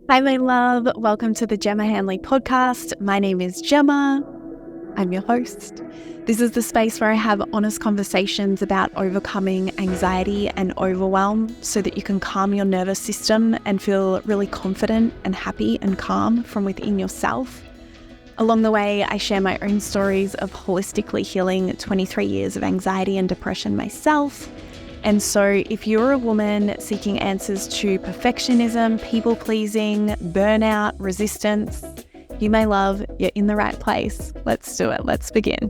Hi, my love. Welcome to the Gemma Hanley podcast. My name is Gemma. I'm your host. This is the space where I have honest conversations about overcoming anxiety and overwhelm so that you can calm your nervous system and feel really confident and happy and calm from within yourself. Along the way, I share my own stories of holistically healing 23 years of anxiety and depression myself. And so, if you're a woman seeking answers to perfectionism, people pleasing, burnout, resistance, you may love, you're in the right place. Let's do it. Let's begin.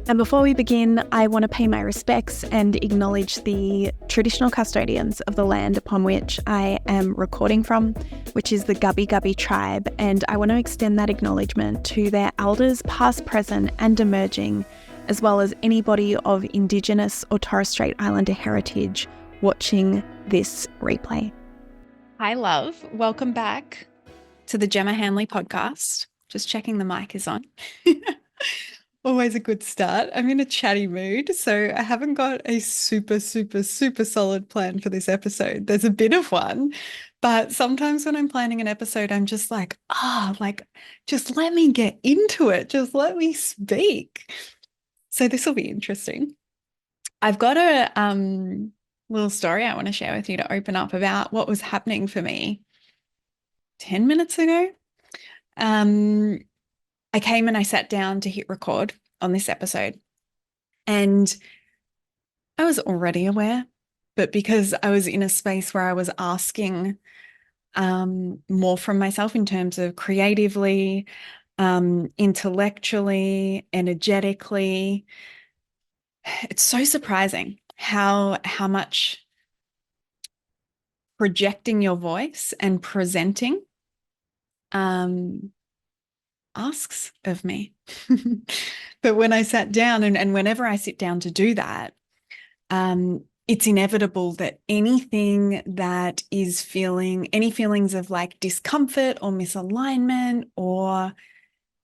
And before we begin, I want to pay my respects and acknowledge the traditional custodians of the land upon which I am recording from, which is the Gubbi Gubbi tribe. And I want to extend that acknowledgement to their elders, past, present, and emerging, as well as anybody of Indigenous or Torres Strait Islander heritage watching this replay. Hi, love. Welcome back to the Gemma Hanley podcast. Just checking the mic is on. Always a good start. I'm in a chatty mood, so I haven't got a super solid plan for this episode. There's a bit of one, but sometimes when I'm planning an episode, I'm just like, just let me get into it. Just let me speak. So this will be interesting. I've got a little story I want to share with you to open up about what was happening for me 10 minutes ago. I came and I sat down to hit record on this episode, and I was already aware, but because I was in a space where I was asking more from myself in terms of creatively, intellectually, energetically, it's so surprising how much projecting your voice and presenting asks of me. But when I sat down, and whenever I sit down to do that, it's inevitable that anything that is any feelings of like discomfort or misalignment or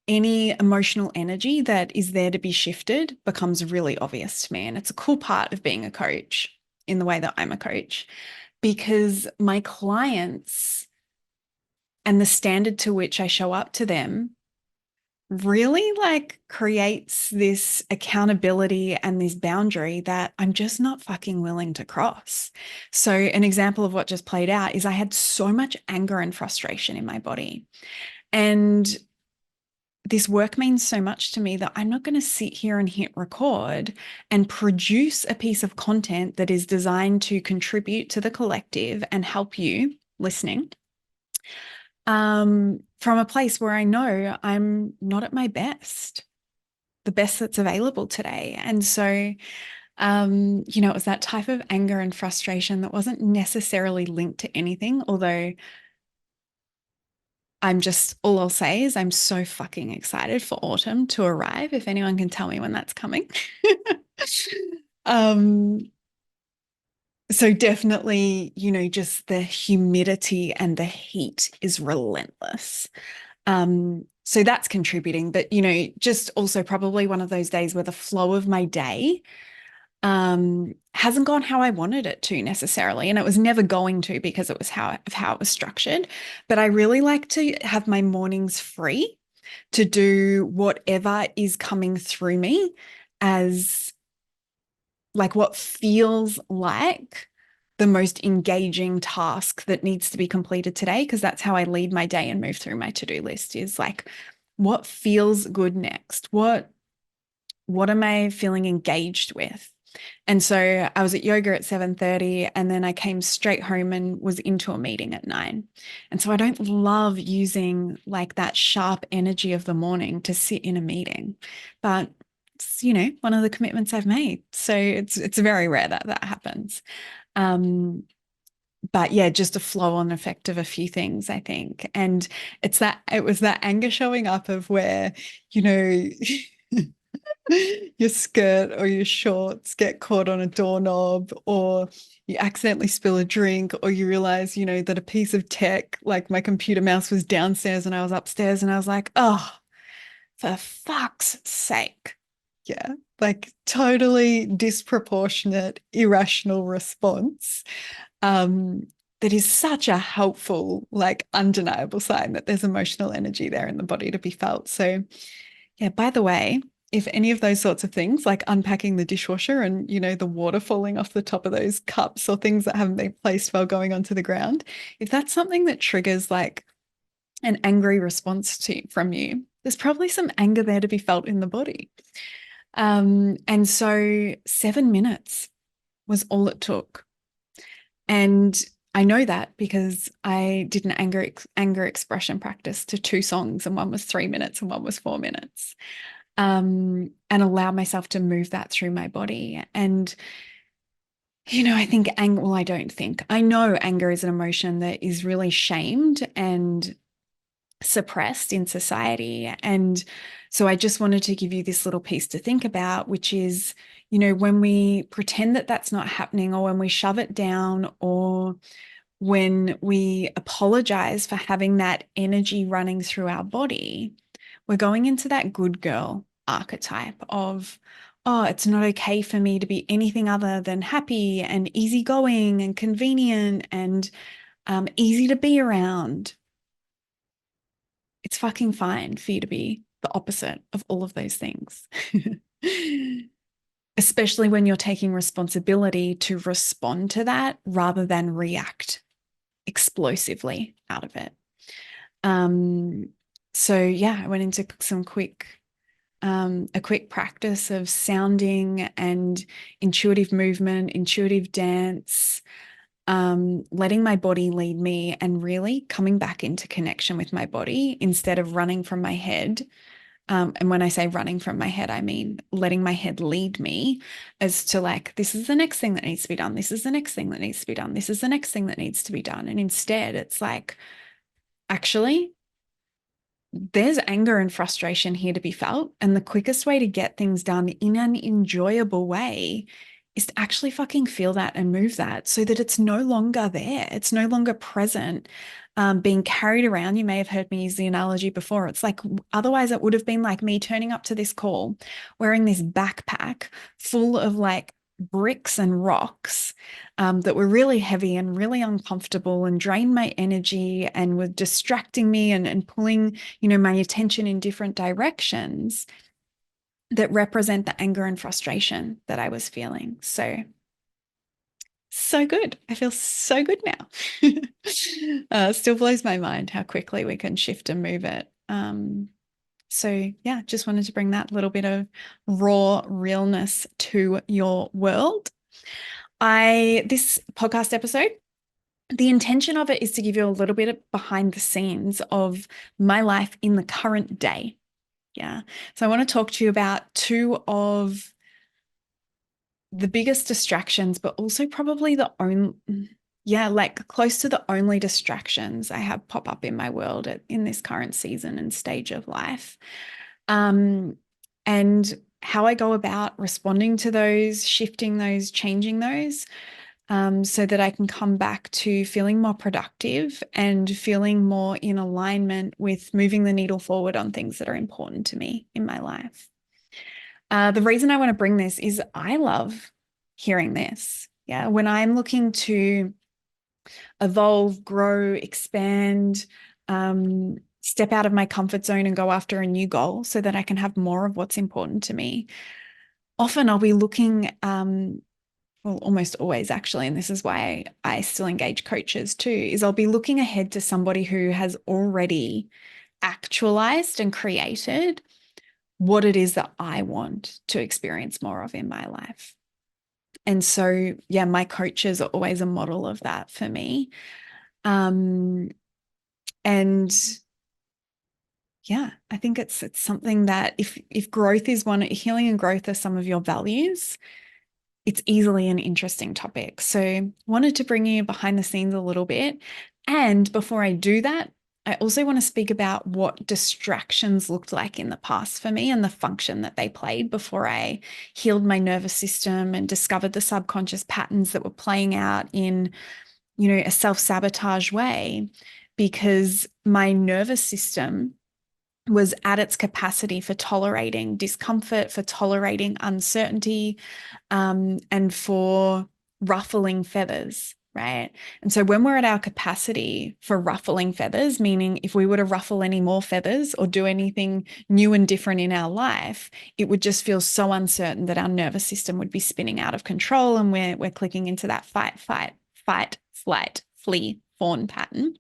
any emotional energy that is there to be shifted becomes really obvious to me. And it's a cool part of being a coach in the way that I'm a coach, because my clients and the standard to which I show up to them really like creates this accountability and this boundary that I'm just not fucking willing to cross. So an example of what just played out is I had so much anger and frustration in my body. And this work means so much to me that I'm not going to sit here and hit record and produce a piece of content that is designed to contribute to the collective and help you listening from a place where I know I'm not at my best, the best that's available today. And so, it was that type of anger and frustration that wasn't necessarily linked to anything, although all I'll say is I'm so fucking excited for autumn to arrive, if anyone can tell me when that's coming. So definitely, just the humidity and the heat is relentless. So that's contributing, but just also probably one of those days where the flow of my day hasn't gone how I wanted it to necessarily. And it was never going to, because it was how it was structured. But I really like to have my mornings free to do whatever is coming through me as like what feels like the most engaging task that needs to be completed today, because that's how I lead my day and move through my to-do list, is like, what feels good next? What am I feeling engaged with? And so I was at yoga at 7:30, and then I came straight home and was into a meeting at 9. And so I don't love using like that sharp energy of the morning to sit in a meeting, but it's, one of the commitments I've made. So it's very rare that that happens. But yeah, just a flow-on effect of a few things, I think. And it was that anger showing up of where, your skirt or your shorts get caught on a doorknob, or you accidentally spill a drink, or you realize, that a piece of tech, like my computer mouse, was downstairs and I was upstairs, and I was like, oh, for fuck's sake. Yeah, like totally disproportionate, irrational response. that is such a helpful, like undeniable sign that there's emotional energy there in the body to be felt. So yeah, by the way, if any of those sorts of things, like unpacking the dishwasher and, the water falling off the top of those cups or things that haven't been placed well going onto the ground, if that's something that triggers like an angry response from you, there's probably some anger there to be felt in the body. And so 7 minutes was all it took. And I know that because I did an anger expression practice to 2 songs, and one was 3 minutes and one was 4 minutes, and allow myself to move that through my body. And, I think I know anger is an emotion that is really shamed and suppressed in society. And so I just wanted to give you this little piece to think about, which is, when we pretend that that's not happening, or when we shove it down, or when we apologize for having that energy running through our body, we're going into that good girl archetype of, oh, it's not okay for me to be anything other than happy and easygoing and convenient and easy to be around. It's fucking fine for you to be the opposite of all of those things. Especially when you're taking responsibility to respond to that rather than react explosively out of it. So yeah, I went into a quick practice of sounding and intuitive movement, intuitive dance, letting my body lead me, and really coming back into connection with my body instead of running from my head. And when I say running from my head, I mean letting my head lead me as to like, this is the next thing that needs to be done. This is the next thing that needs to be done. This is the next thing that needs to be done. And instead, it's like, actually, there's anger and frustration here to be felt. And the quickest way to get things done in an enjoyable way is to actually fucking feel that and move that so that it's no longer there. It's no longer present, being carried around. You may have heard me use the analogy before. It's like, otherwise it would have been like me turning up to this call wearing this backpack full of like bricks and rocks that were really heavy and really uncomfortable and drained my energy and were distracting me and pulling, my attention in different directions that represent the anger and frustration that I was feeling. So good. I feel so good now. Still blows my mind how quickly we can shift and move it. So yeah, just wanted to bring that little bit of raw realness to your world. This podcast episode, the intention of it is to give you a little bit of behind the scenes of my life in the current day. Yeah. So I want to talk to you about 2 of the biggest distractions, but also probably close to the only distractions I have pop up in my world in this current season and stage of life. And how I go about responding to those, shifting those, changing those, so that I can come back to feeling more productive and feeling more in alignment with moving the needle forward on things that are important to me in my life. The reason I want to bring this is I love hearing this. Yeah, when I'm looking to evolve, grow, expand, step out of my comfort zone and go after a new goal so that I can have more of what's important to me. Often I'll be looking, almost always actually, and this is why I still engage coaches too, is I'll be looking ahead to somebody who has already actualized and created what it is that I want to experience more of in my life. And so, yeah, my coaches are always a model of that for me. And yeah, I think it's something that if growth is healing and growth are some of your values, it's easily an interesting topic. So wanted to bring you behind the scenes a little bit. And before I do that, I also want to speak about what distractions looked like in the past for me and the function that they played before I healed my nervous system and discovered the subconscious patterns that were playing out in, a self-sabotage way, because my nervous system was at its capacity for tolerating discomfort, for tolerating uncertainty, and for ruffling feathers, right? And so when we're at our capacity for ruffling feathers, meaning if we were to ruffle any more feathers or do anything new and different in our life, it would just feel so uncertain that our nervous system would be spinning out of control, and we're clicking into that fight, flight, flee, fawn pattern.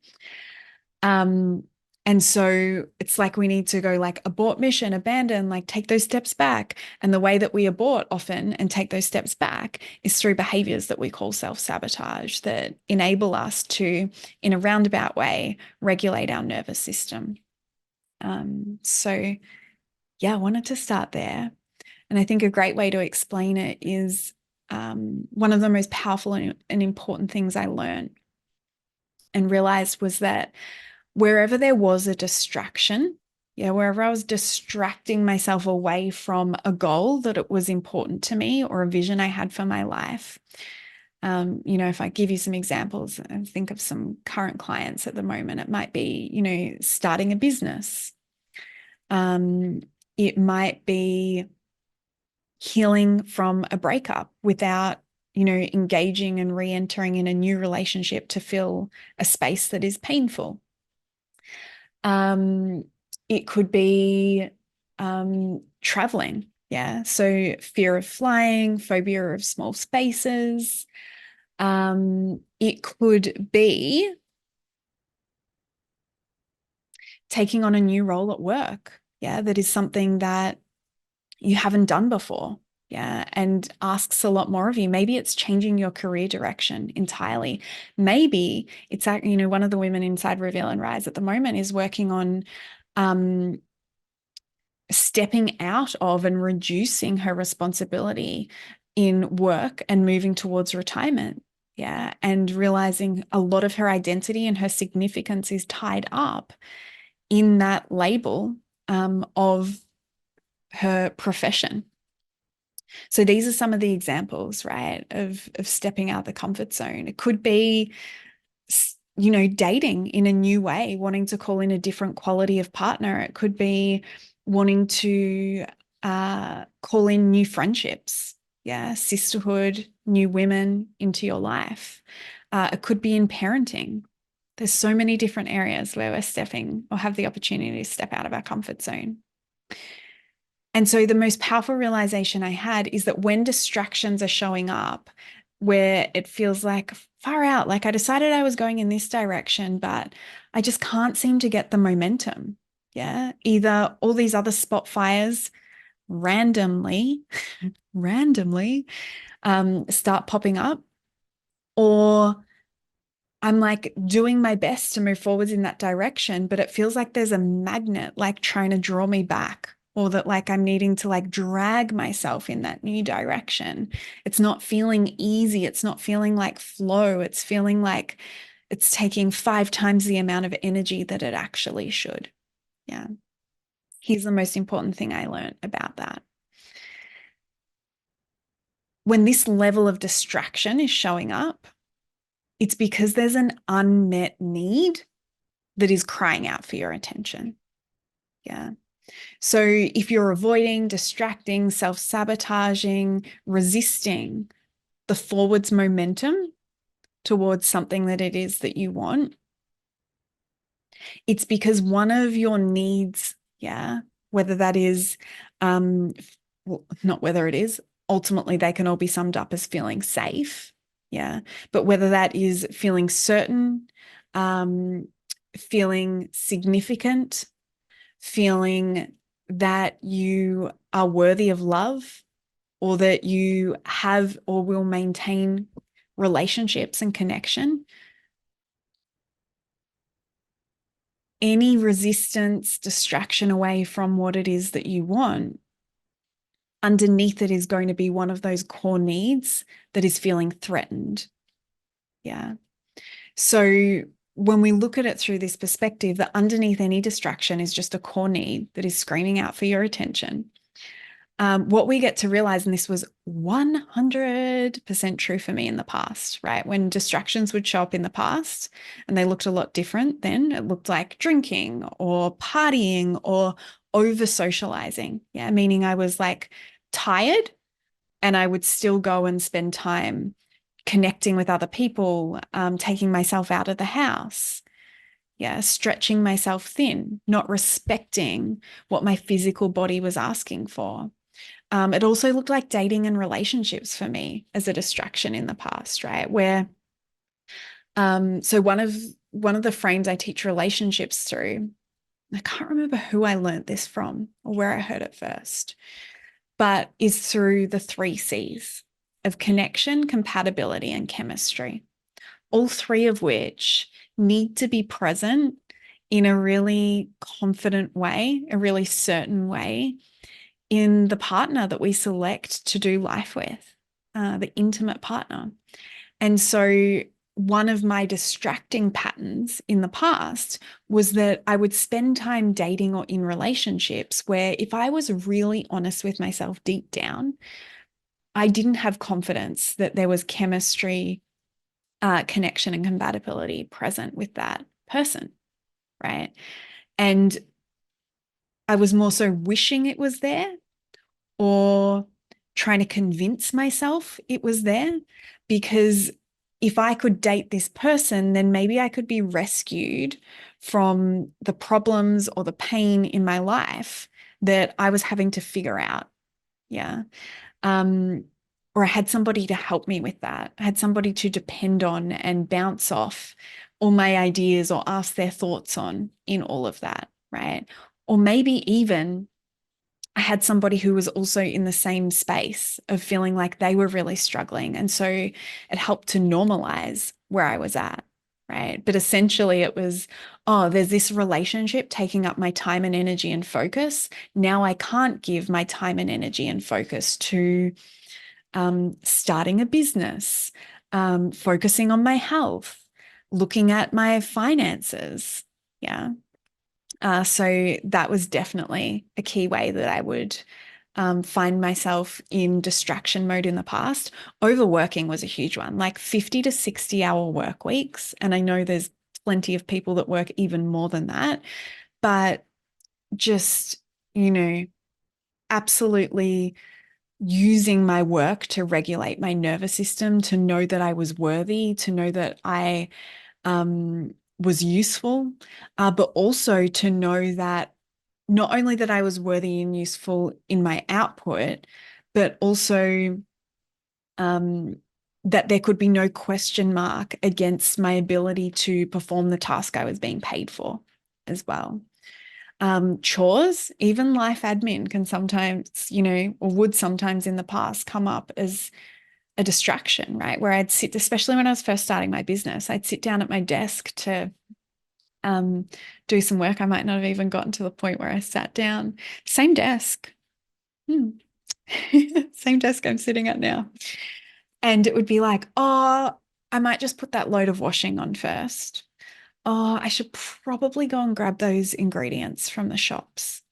And so it's like we need to go like abort mission, abandon, like take those steps back. And the way that we abort often and take those steps back is through behaviors that we call self-sabotage that enable us to, in a roundabout way, regulate our nervous system. So yeah, I wanted to start there. And I think a great way to explain it is one of the most powerful and important things I learned and realized was that wherever there was a distraction, wherever I was distracting myself away from a goal that it was important to me or a vision I had for my life. If I give you some examples and think of some current clients at the moment, it might be, starting a business. It might be healing from a breakup without, engaging and re-entering in a new relationship to fill a space that is painful. It could be traveling. Yeah. So fear of flying, phobia of small spaces. It could be taking on a new role at work. Yeah. That is something that you haven't done before. Yeah. And asks a lot more of you. Maybe it's changing your career direction entirely. Maybe it's, one of the women inside Reveal and Rise at the moment is working on stepping out of and reducing her responsibility in work and moving towards retirement. Yeah. And realizing a lot of her identity and her significance is tied up in that label of her profession. So these are some of the examples, right, of stepping out the comfort zone. It could be, dating in a new way, wanting to call in a different quality of partner. It could be wanting to call in new friendships, sisterhood, new women into your life. It could be in parenting. There's so many different areas where we're stepping or have the opportunity to step out of our comfort zone. And so the most powerful realization I had is that when distractions are showing up, where it feels like far out, like I decided I was going in this direction, but I just can't seem to get the momentum. Yeah. Either all these other spot fires randomly start popping up, or I'm like doing my best to move forwards in that direction, but it feels like there's a magnet like trying to draw me back, or that like I'm needing to like drag myself in that new direction. It's not feeling easy. It's not feeling like flow. It's feeling like it's taking 5 times the amount of energy that it actually should. Yeah. Here's the most important thing I learned about that. When this level of distraction is showing up, it's because there's an unmet need that is crying out for your attention. Yeah. So if you're avoiding, distracting, self-sabotaging, resisting the forwards momentum towards something that it is that you want, it's because one of your needs, whether that is, not whether it is, ultimately they can all be summed up as feeling safe. Yeah. But whether that is feeling certain, feeling significant, feeling that you are worthy of love, or that you have or will maintain relationships and connection. Any resistance, distraction away from what it is that you want, underneath it is going to be one of those core needs that is feeling threatened. Yeah. So when we look at it through this perspective, that underneath any distraction is just a core need that is screaming out for your attention. What we get to realize, and this was 100% true for me in the past, right? When distractions would show up in the past and they looked a lot different then, it looked like drinking or partying or over socializing. Yeah. Meaning I was like tired and I would still go and spend time connecting with other people, taking myself out of the house. Yeah, stretching myself thin, not respecting what my physical body was asking for. It also looked like dating and relationships for me as a distraction in the past, right? Where, so one of the frames I teach relationships through, I can't remember who I learned this from or where I heard it first, but is through the 3 C's of connection, compatibility, and chemistry, all three of which need to be present in a really confident way, a really certain way in the partner that we select to do life with, the intimate partner. And so one of my distracting patterns in the past was that I would spend time dating or in relationships where if I was really honest with myself deep down, I didn't have confidence that there was chemistry, connection, and compatibility present with that person, right? And I was more so wishing it was there or trying to convince myself it was there, because if I could date this person, then maybe I could be rescued from the problems or the pain in my life that I was having to figure out. Yeah. Or I had somebody to help me with that. I had somebody to depend on and bounce off all my ideas or ask their thoughts on in all of that, right? Or maybe even I had somebody who was also in the same space of feeling like they were really struggling. And so it helped to normalize where I was at, right? But essentially it was, oh, there's this relationship taking up my time and energy and focus. Now I can't give my time and energy and focus to starting a business, focusing on my health, looking at my finances. Yeah. So that was definitely a key way that I would find myself in distraction mode in the past. Overworking was a huge one, like 50 to 60-hour work weeks. And I know there's plenty of people that work even more than that, but just, absolutely using my work to regulate my nervous system, to know that I was worthy, to know that I was useful, but also to know that not only that I was worthy and useful in my output, but also that there could be no question mark against my ability to perform the task I was being paid for as well. Chores, even life admin can sometimes, or would sometimes in the past come up as a distraction, right? Where I'd sit, especially when I was first starting my business, I'd sit down at my desk to do some work. I might not have even gotten to the point where I sat down. Same desk. Same desk I'm sitting at now. And it would be like, oh, I might just put that load of washing on first. Oh, I should probably go and grab those ingredients from the shops.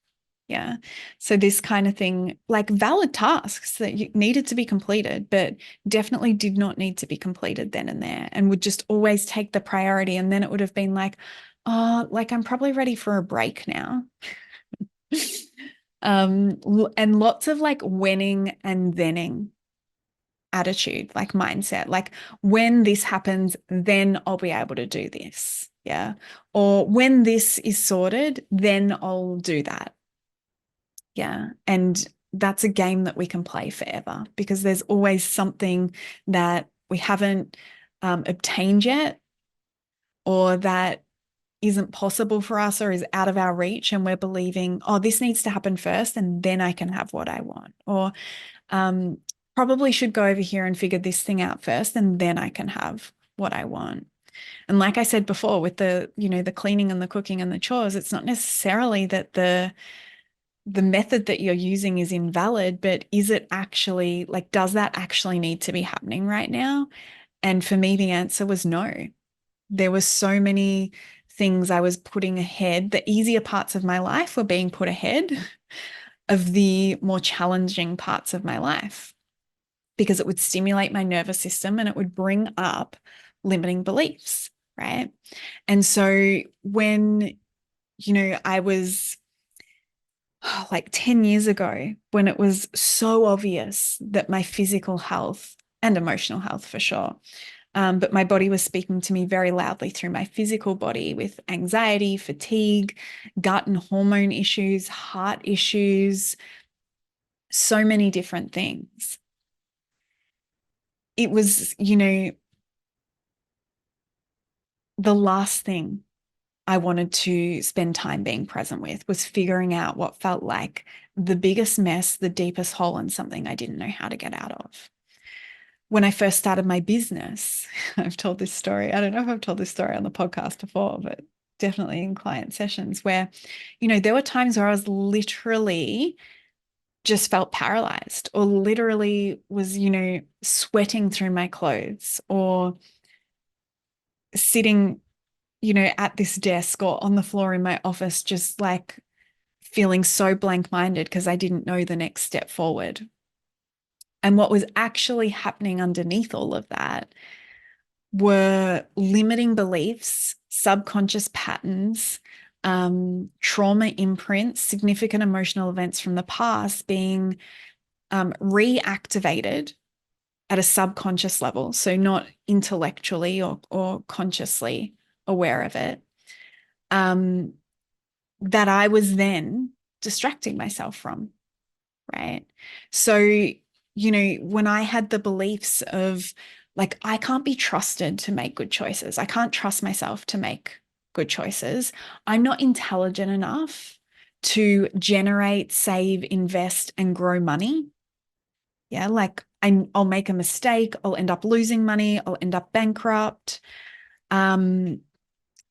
Yeah. So this kind of thing, like valid tasks that needed to be completed, but definitely did not need to be completed then and there, and would just always take the priority. And then it would have been like, oh, like I'm probably ready for a break now. And lots of like whenning and thenning attitude, like mindset, like when this happens, then I'll be able to do this. Yeah. Or when this is sorted, then I'll do that. Yeah. And that's a game that we can play forever, because there's always something that we haven't obtained yet, or that isn't possible for us or is out of our reach. And we're believing, oh, this needs to happen first and then I can have what I want. Or probably should go over here and figure this thing out first and then I can have what I want. And like I said before, with the cleaning and the cooking and the chores, it's not necessarily that the method that you're using is invalid, but is it actually, like, does that actually need to be happening right now? And for me, the answer was no. There were so many things I was putting ahead. The easier parts of my life were being put ahead of the more challenging parts of my life, because it would stimulate my nervous system and it would bring up limiting beliefs, right? And so when, I was like 10 years ago, when it was so obvious that my physical health and emotional health for sure. But my body was speaking to me very loudly through my physical body with anxiety, fatigue, gut and hormone issues, heart issues, so many different things. It was, the last thing I wanted to spend time being present with was figuring out what felt like the biggest mess, the deepest hole, and something I didn't know how to get out of. When I first started my business, I've told this story. I don't know if I've told this story on the podcast before, but definitely in client sessions where, there were times where I was literally just felt paralyzed or literally was, sweating through my clothes or sitting, at this desk or on the floor in my office, just like feeling so blank-minded because I didn't know the next step forward. And what was actually happening underneath all of that were limiting beliefs, subconscious patterns, trauma imprints, significant emotional events from the past being reactivated at a subconscious level. So not intellectually or consciously aware of it, that I was then distracting myself from, right? So, when I had the beliefs of like, I can't be trusted to make good choices. I can't trust myself to make good choices. I'm not intelligent enough to generate, save, invest, and grow money. Yeah, like I'll make a mistake. I'll end up losing money. I'll end up bankrupt.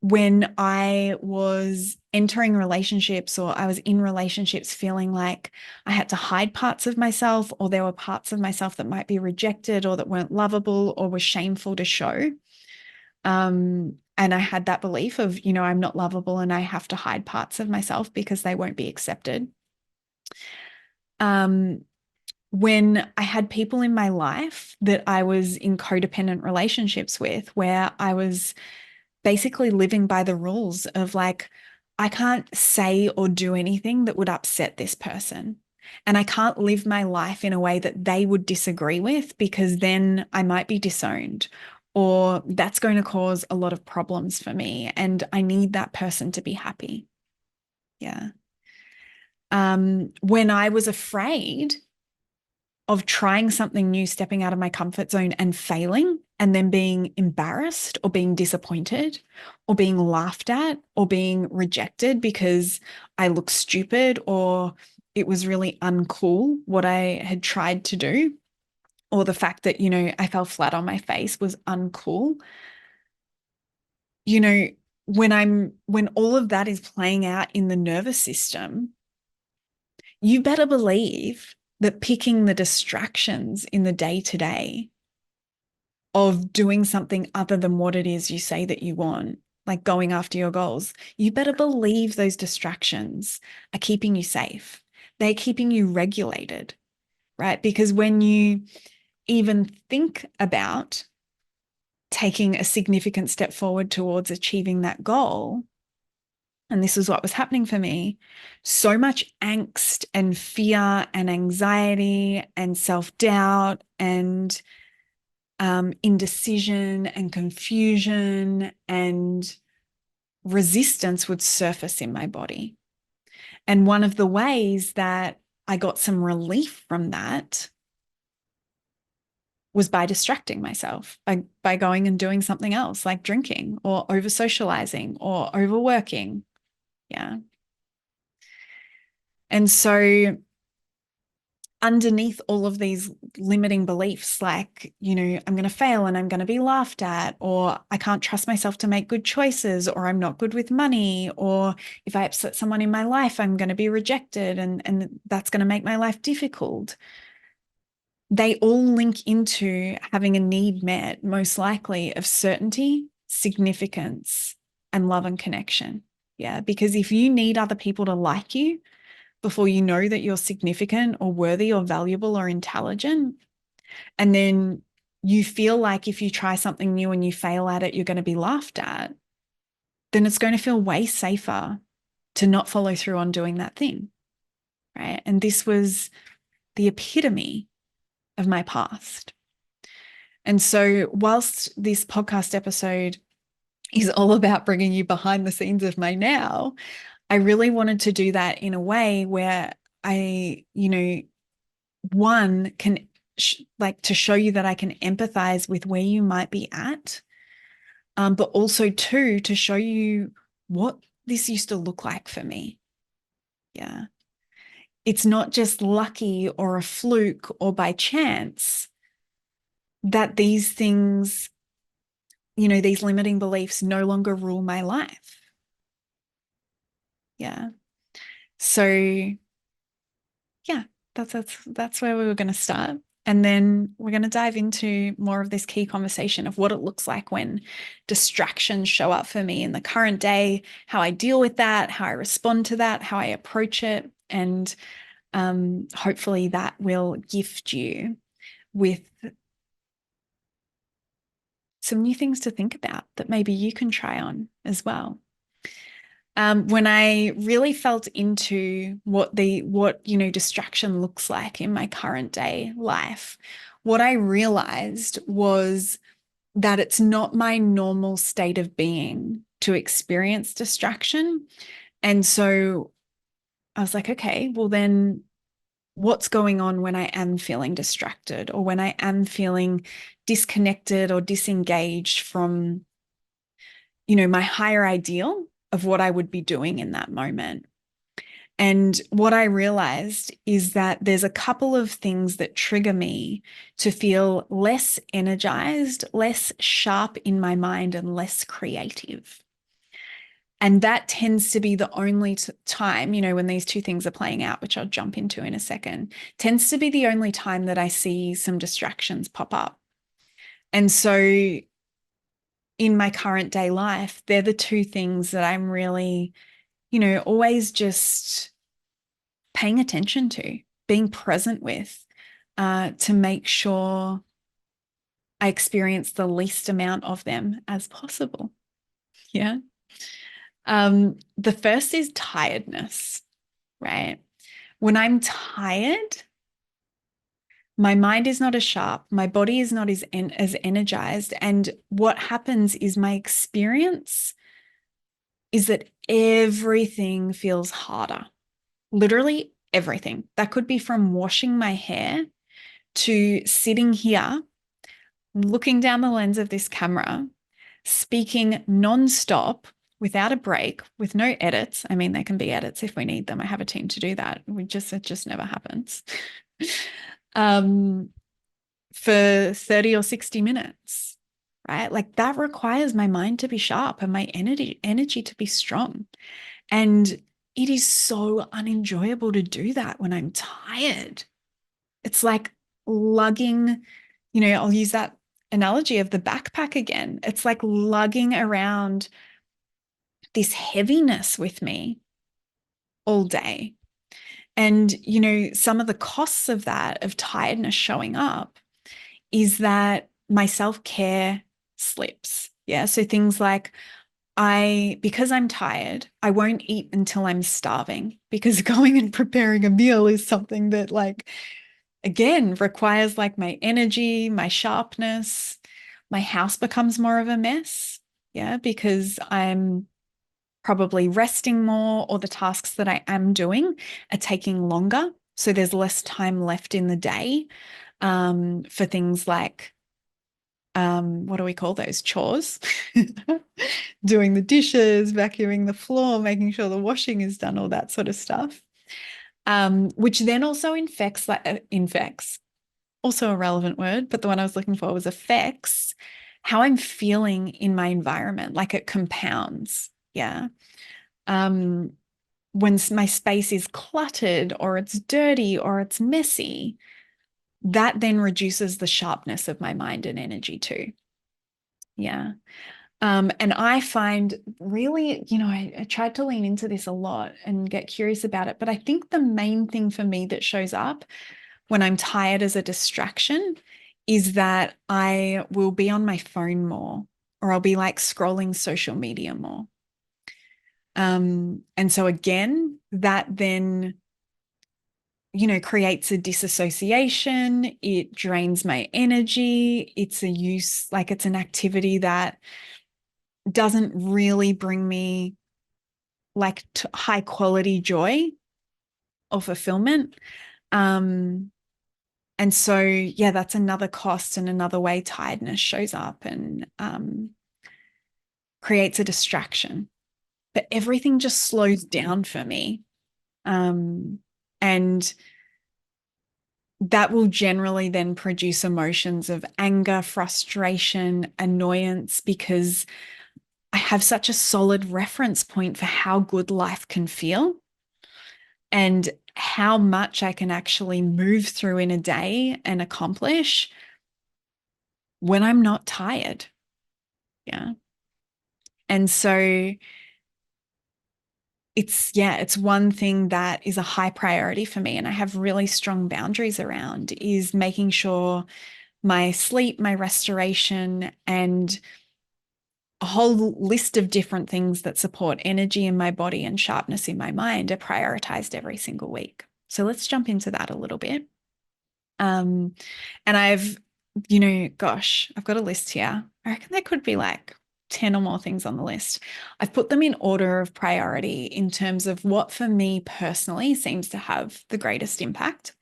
When I was entering relationships or I was in relationships feeling like I had to hide parts of myself, or there were parts of myself that might be rejected or that weren't lovable or were shameful to show. And I had that belief of, I'm not lovable and I have to hide parts of myself because they won't be accepted. When I had people in my life that I was in codependent relationships with, where I was basically living by the rules of like, I can't say or do anything that would upset this person. And I can't live my life in a way that they would disagree with, because then I might be disowned, or that's going to cause a lot of problems for me. And I need that person to be happy. Yeah. When I was afraid of trying something new, stepping out of my comfort zone and failing, and then being embarrassed or being disappointed or being laughed at or being rejected because I look stupid or it was really uncool what I had tried to do, or the fact that, I fell flat on my face was uncool. When all of that is playing out in the nervous system, you better believe that picking the distractions in the day to day of doing something other than what it is you say that you want, like going after your goals, you better believe those distractions are keeping you safe. They're keeping you regulated, right? Because when you even think about taking a significant step forward towards achieving that goal, and this is what was happening for me, so much angst and fear and anxiety and self-doubt and indecision and confusion and resistance would surface in my body. And one of the ways that I got some relief from that was by distracting myself, by going and doing something else, like drinking or over socializing or overworking. Yeah. And so underneath all of these limiting beliefs, like, I'm going to fail and I'm going to be laughed at, or I can't trust myself to make good choices, or I'm not good with money, or if I upset someone in my life, I'm going to be rejected and that's going to make my life difficult. They all link into having a need met, most likely, of certainty, significance, and love and connection. Yeah, because if you need other people to like you before you know that you're significant or worthy or valuable or intelligent, and then you feel like if you try something new and you fail at it, you're going to be laughed at, then it's going to feel way safer to not follow through on doing that thing, right? And this was the epitome of my past. And so, whilst this podcast episode is all about bringing you behind the scenes of my now, I really wanted to do that in a way where I, one can like to show you that I can empathize with where you might be at, but also two, to show you what this used to look like for me. Yeah. It's not just lucky or a fluke or by chance that these things, these limiting beliefs no longer rule my life. Yeah. So yeah, that's where we were going to start. And then we're going to dive into more of this key conversation of what it looks like when distractions show up for me in the current day, how I deal with that, how I respond to that, how I approach it. And hopefully that will gift you with some new things to think about that maybe you can try on as well. When I really felt into what distraction looks like in my current day life, what I realized was that it's not my normal state of being to experience distraction. And so I was like, okay, well then what's going on when I am feeling distracted or when I am feeling disconnected or disengaged from, my higher ideal of what I would be doing in that moment. And what I realized is that there's a couple of things that trigger me to feel less energized, less sharp in my mind, and less creative. And that tends to be the only time, when these two things are playing out, which I'll jump into in a second, tends to be the only time that I see some distractions pop up. And so in my current day life, they're the two things that I'm really, always just paying attention to, being present with, to make sure I experience the least amount of them as possible. Yeah. The first is tiredness, right? When I'm tired, my mind is not as sharp, my body is not as energized. And what happens is my experience is that everything feels harder. Literally everything. That could be from washing my hair to sitting here, looking down the lens of this camera, speaking nonstop without a break, with no edits. I mean, there can be edits if we need them. I have a team to do that. It just never happens. For 30 or 60 minutes, right? Like that requires my mind to be sharp and my energy to be strong. And it is so unenjoyable to do that when I'm tired. It's like lugging, I'll use that analogy of the backpack again. It's like lugging around this heaviness with me all day. And, some of the costs of that, of tiredness showing up, is that my self-care slips. Yeah. So things like because I'm tired, I won't eat until I'm starving, because going and preparing a meal is something that, like, again, requires like my energy, my sharpness. My house becomes more of a mess. Yeah. Because I'm probably resting more, or the tasks that I am doing are taking longer. So there's less time left in the day for things like, what do we call those, chores? Doing the dishes, vacuuming the floor, making sure the washing is done, all that sort of stuff. Which then also infects, also a relevant word, but the one I was looking for was affects how I'm feeling in my environment. Like it compounds. Yeah. When my space is cluttered or it's dirty or it's messy, that then reduces the sharpness of my mind and energy too. Yeah. And I find really, I tried to lean into this a lot and get curious about it, but I think the main thing for me that shows up when I'm tired as a distraction is that I will be on my phone more, or I'll be like scrolling social media more. And so again, that then creates a disassociation. It drains my energy. It's it's an activity that doesn't really bring me like high quality joy or fulfillment. And so, yeah, that's another cost and another way tiredness shows up and creates a distraction. But everything just slows down for me. And that will generally then produce emotions of anger, frustration, annoyance, because I have such a solid reference point for how good life can feel and how much I can actually move through in a day and accomplish when I'm not tired. Yeah. And so it's one thing that is a high priority for me and I have really strong boundaries around is making sure my sleep, my restoration, and a whole list of different things that support energy in my body and sharpness in my mind are prioritized every single week. So let's jump into that a little bit. And I've got a list here. I reckon there could be like 10 or more things on the list. I've put them in order of priority in terms of what for me personally seems to have the greatest impact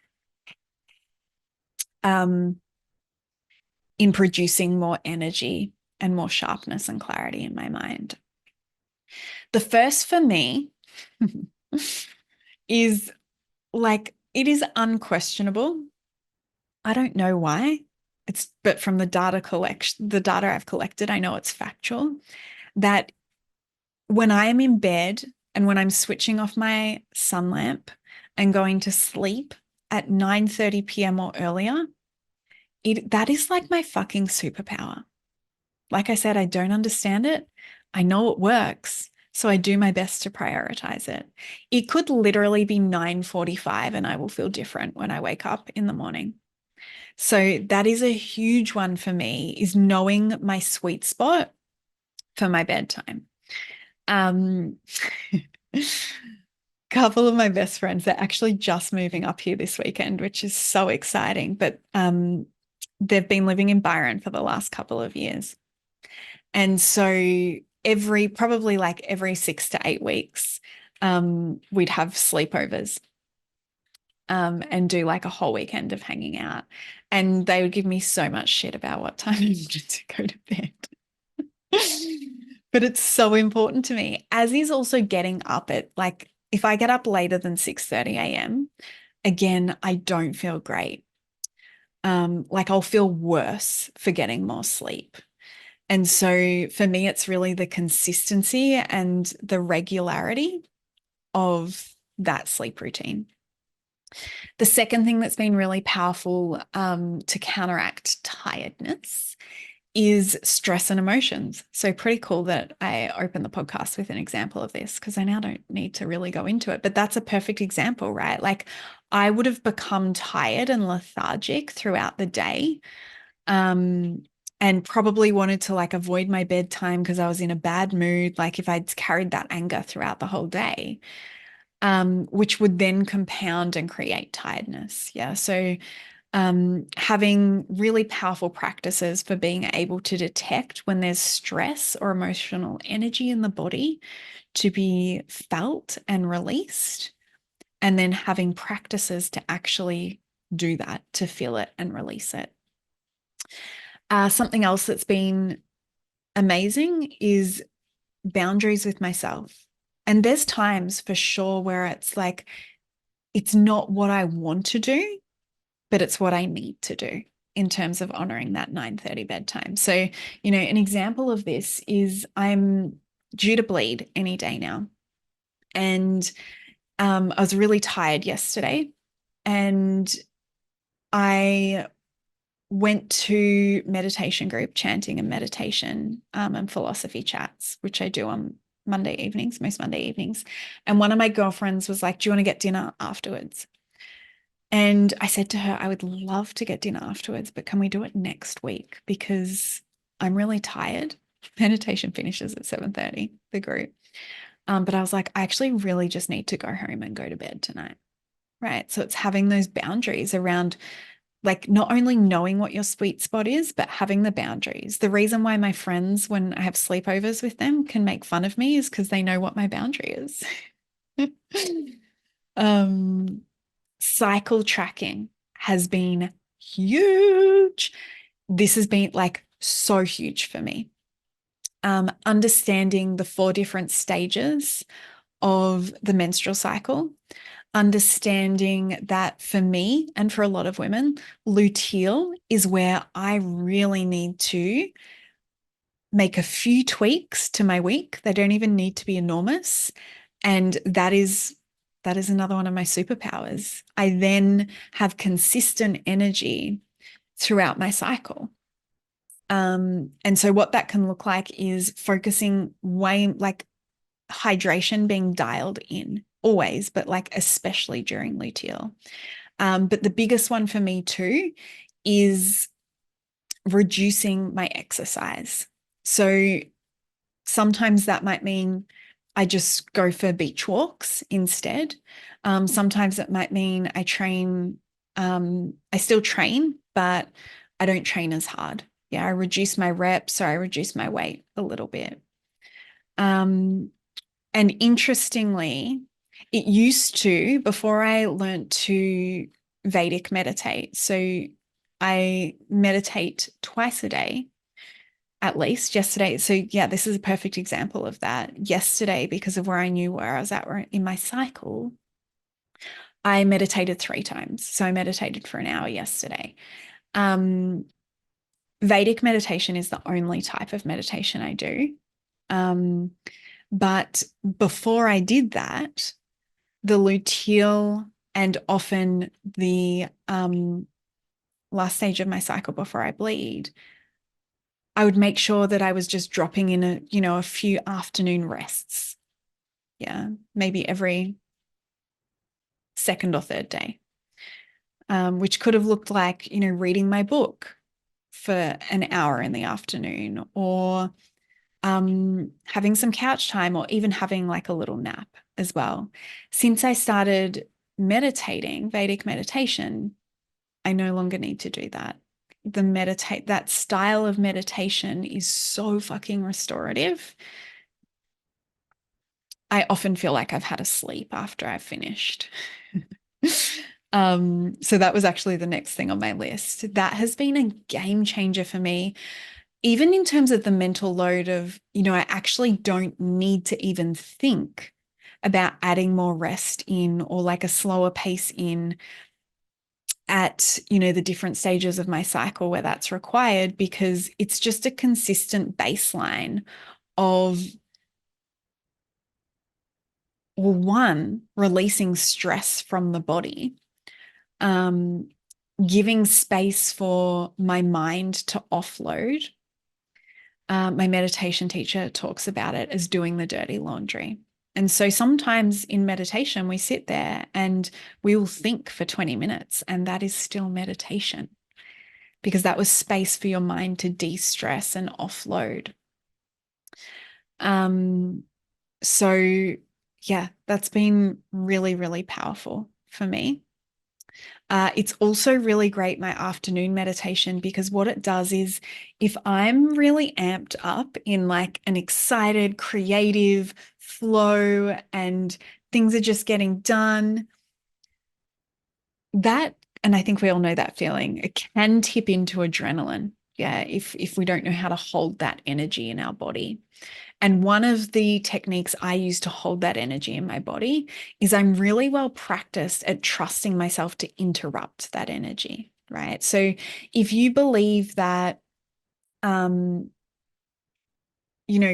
in producing more energy and more sharpness and clarity in my mind. The first for me is it is unquestionable. I don't know why. But from the the data I've collected, I know it's factual that when I am in bed and when I'm switching off my sun lamp and going to sleep at 9:30 p.m. or earlier, that is like my fucking superpower. Like I said, I don't understand it. I know it works, so I do my best to prioritize it. It could literally be 9:45 and I will feel different when I wake up in the morning. So that is a huge one for me, is knowing my sweet spot for my bedtime. Couple of my best friends, they're actually just moving up here this weekend, which is so exciting. But they've been living in Byron for the last couple of years. And so probably like every 6 to 8 weeks, we'd have sleepovers and do like a whole weekend of hanging out. And they would give me so much shit about what time I needed to go to bed. But it's so important to me, as is also getting up at like, if I get up later than 6:30 a.m., again, I don't feel great. Like I'll feel worse for getting more sleep. And so for me, it's really the consistency and the regularity of that sleep routine. The second thing that's been really powerful to counteract tiredness is stress and emotions. So pretty cool that I opened the podcast with an example of this, because I now don't need to really go into it, but that's a perfect example, right? Like I would have become tired and lethargic throughout the day, and probably wanted to like avoid my bedtime because I was in a bad mood, like if I'd carried that anger throughout the whole day, which would then compound and create tiredness. Yeah. So having really powerful practices for being able to detect when there's stress or emotional energy in the body to be felt and released, and then having practices to actually do that, to feel it and release it. Something else that's been amazing is boundaries with myself. And there's times for sure where it's like, it's not what I want to do, but it's what I need to do in terms of honoring that 9:30 bedtime. So, an example of this is I'm due to bleed any day now. And I was really tired yesterday and I went to meditation group, chanting and meditation and philosophy chats, which I do on Monday evenings, most Monday evenings. And one of my girlfriends was like, do you want to get dinner afterwards? And I said to her, I would love to get dinner afterwards, but can we do it next week? Because I'm really tired. Meditation finishes at 7:30, the group. But I was like, I actually really just need to go home and go to bed tonight. right? So it's having those boundaries around like not only knowing what your sweet spot is, but having the boundaries. The reason why my friends, when I have sleepovers with them, can make fun of me is because they know what my boundary is. um, Cycle tracking has been huge. This has been like so huge for me. Understanding the 4 different stages of the menstrual cycle, understanding that for me and for a lot of women, luteal is where I really need to make a few tweaks to my week. They don't even need to be enormous. And that is another one of my superpowers. I then have consistent energy throughout my cycle. And so what that can look like is focusing way like hydration being dialed in always, but like especially during luteal. But the biggest one for me too is reducing my exercise. So sometimes that might mean I just go for beach walks instead. Sometimes it might mean I train, I still train, but I don't train as hard. Yeah, I reduce my reps or I reduce my weight a little bit. And interestingly, it used to, before I learned to Vedic meditate, so I meditate twice a day at least yesterday. So yeah, this is a perfect example of that. Yesterday, because of where I knew where I was at in my cycle, I meditated 3 times. So I meditated for an hour yesterday. Um, Vedic meditation is the only type of meditation I do. But before I did that, the luteal and often the last stage of my cycle before I bleed, I would make sure that I was just dropping in a few afternoon rests. Yeah, maybe every second or third day, which could have looked like, reading my book for an hour in the afternoon or having some couch time or even having like a little nap as well. Since I started meditating, Vedic meditation, I no longer need to do that. That style of meditation is so fucking restorative. I often feel like I've had a sleep after I've finished. So that was actually the next thing on my list. That has been a game changer for me, even in terms of the mental load of, I actually don't need to even think about adding more rest in or like a slower pace in at, the different stages of my cycle where that's required, because it's just a consistent baseline of, well, one, releasing stress from the body, um, giving space for my mind to offload. My meditation teacher talks about it as doing the dirty laundry. And so sometimes in meditation, we sit there and we will think for 20 minutes, and that is still meditation because that was space for your mind to de-stress and offload. So yeah, that's been really, really powerful for me. It's also really great, my afternoon meditation, because what it does is if I'm really amped up in like an excited, creative flow and things are just getting done, and I think we all know that feeling, it can tip into adrenaline. Yeah, if we don't know how to hold that energy in our body. And one of the techniques I use to hold that energy in my body is I'm really well practiced at trusting myself to interrupt that energy, right? So if you believe that,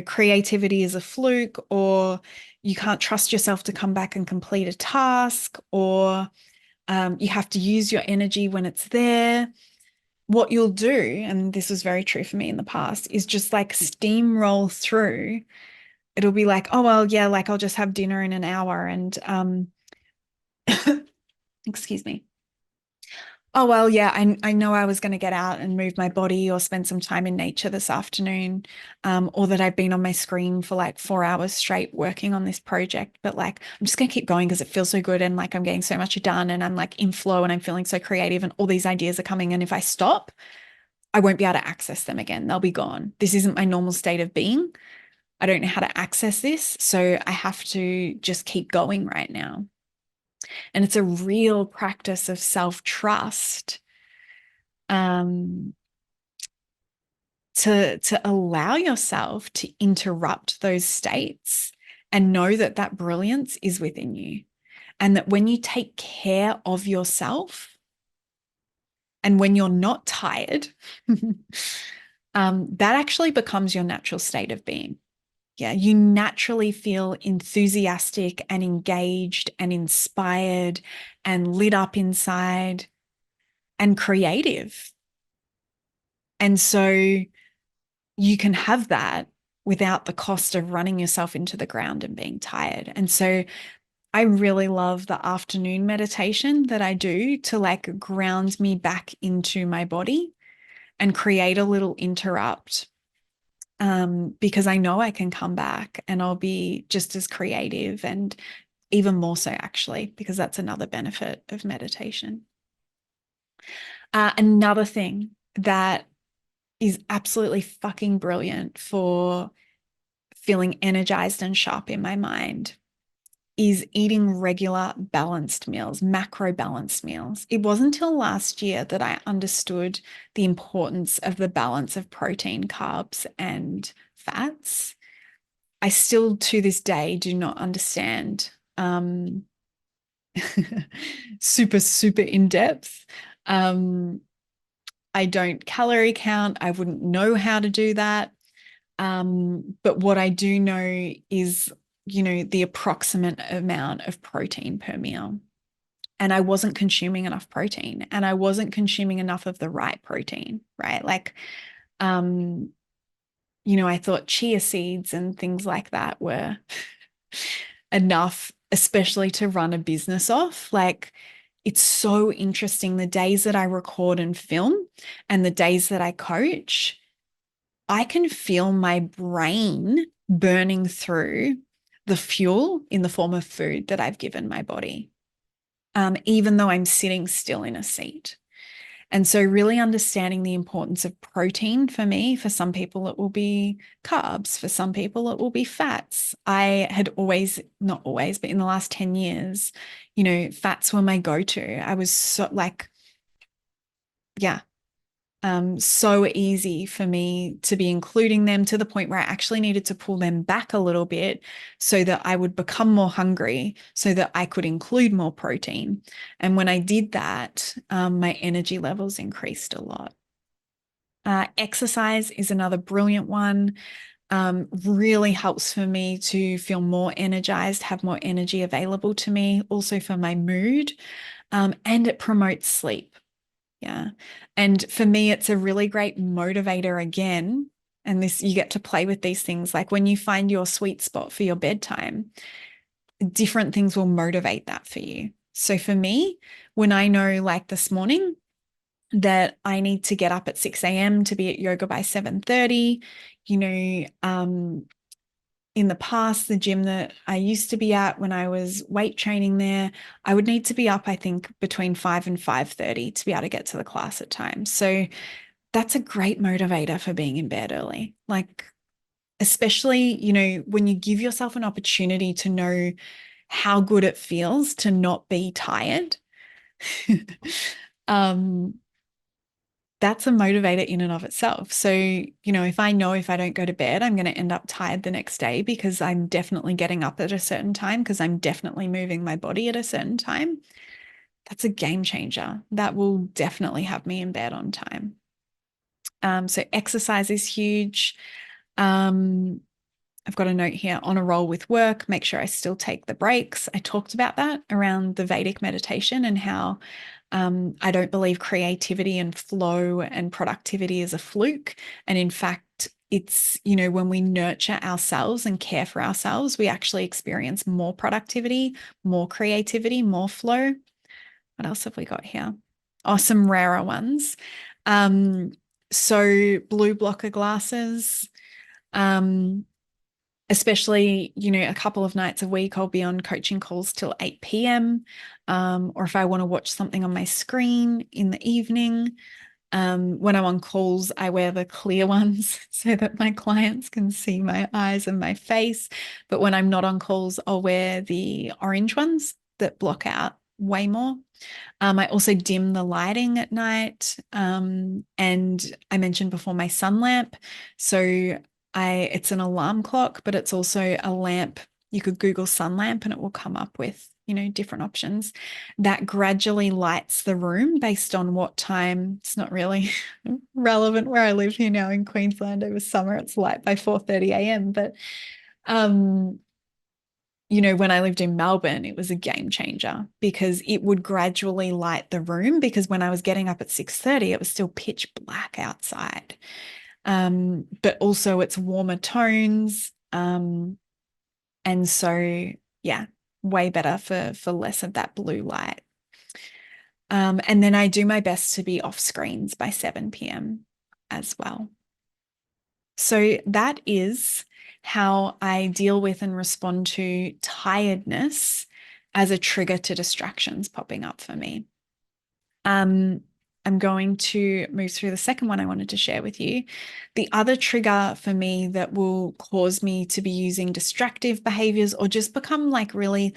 creativity is a fluke, or you can't trust yourself to come back and complete a task, or you have to use your energy when it's there, what you'll do, and this was very true for me in the past, is just like steamroll through. It'll be like, oh, well, yeah, like I'll just have dinner in an hour and excuse me. Oh, well, yeah, I know I was going to get out and move my body or spend some time in nature this afternoon, or that I've been on my screen for like 4 hours straight working on this project. But like, I'm just going to keep going because it feels so good and like I'm getting so much done and I'm like in flow and I'm feeling so creative and all these ideas are coming. And if I stop, I won't be able to access them again. They'll be gone. This isn't my normal state of being. I don't know how to access this. So I have to just keep going right now. And it's a real practice of self-trust, um, to allow yourself to interrupt those states and know that that brilliance is within you. And that when you take care of yourself and when you're not tired, that actually becomes your natural state of being. Yeah, you naturally feel enthusiastic and engaged and inspired and lit up inside and creative. And so you can have that without the cost of running yourself into the ground and being tired. And so I really love the afternoon meditation that I do to like ground me back into my body and create a little interrupt, because I know I can come back and I'll be just as creative and even more so, actually, because that's another benefit of meditation. Another thing that is absolutely fucking brilliant for feeling energized and sharp in my mind is eating regular balanced meals, macro balanced meals. It wasn't until last year that I understood the importance of the balance of protein, carbs, and fats. I still to this day do not understand, super, super in depth. Um, I don't calorie count. I wouldn't know how to do that. But what I do know is, the approximate amount of protein per meal. And I wasn't consuming enough protein and I wasn't consuming enough of the right protein, right? Like, um, I thought chia seeds and things like that were enough, especially to run a business off. Like, it's so interesting. The days that I record and film and the days that I coach, I can feel my brain burning through the fuel in the form of food that I've given my body, even though I'm sitting still in a seat. And so, really understanding the importance of protein for me, for some people, it will be carbs. For some people, it will be fats. I had always, not always, but in the last 10 years, fats were my go-to. I was so like, yeah, so easy for me to be including them to the point where I actually needed to pull them back a little bit so that I would become more hungry so that I could include more protein. And when I did that, my energy levels increased a lot. Exercise is another brilliant one. Really helps for me to feel more energized, have more energy available to me, also for my mood, and it promotes sleep. Yeah. And for me, it's a really great motivator again. And this, you get to play with these things. Like when you find your sweet spot for your bedtime, different things will motivate that for you. So for me, when I know, like this morning, that I need to get up at 6 a.m. to be at yoga by 7:30, in the past, the gym that I used to be at when I was weight training there, I would need to be up, I think, between 5 and 5:30 to be able to get to the class at times. So that's a great motivator for being in bed early. Like, especially, when you give yourself an opportunity to know how good it feels to not be tired. um, that's a motivator in and of itself. So, if I know if I don't go to bed, I'm going to end up tired the next day because I'm definitely getting up at a certain time, because I'm definitely moving my body at a certain time, that's a game changer. That will definitely have me in bed on time. So exercise is huge. Um, I've got a note here: on a roll with work, make sure I still take the breaks. I talked about that around the Vedic meditation and how I don't believe creativity and flow and productivity is a fluke. And in fact, it's, when we nurture ourselves and care for ourselves, we actually experience more productivity, more creativity, more flow. What else have we got here? or some rarer ones. So blue blocker glasses, especially, a couple of nights a week, I'll be on coaching calls till 8 p.m. Or if I want to watch something on my screen in the evening. When I'm on calls, I wear the clear ones so that my clients can see my eyes and my face. But when I'm not on calls, I'll wear the orange ones that block out way more. I also dim the lighting at night. And I mentioned before my sun lamp. So it's an alarm clock, but it's also a lamp. You could Google sun lamp and it will come up with, different options that gradually lights the room based on what time. It's not really relevant where I live here now in Queensland. Over summer, it's light by 4:30 a.m. But, when I lived in Melbourne, it was a game changer because it would gradually light the room, because when I was getting up at 6:30, it was still pitch black outside. But also it's warmer tones. And so, yeah, way better for less of that blue light. And then I do my best to be off screens by 7 p.m. as well. So that is how I deal with and respond to tiredness as a trigger to distractions popping up for me. I'm going to move through the second one I wanted to share with you. The other trigger for me that will cause me to be using distractive behaviors or just become like really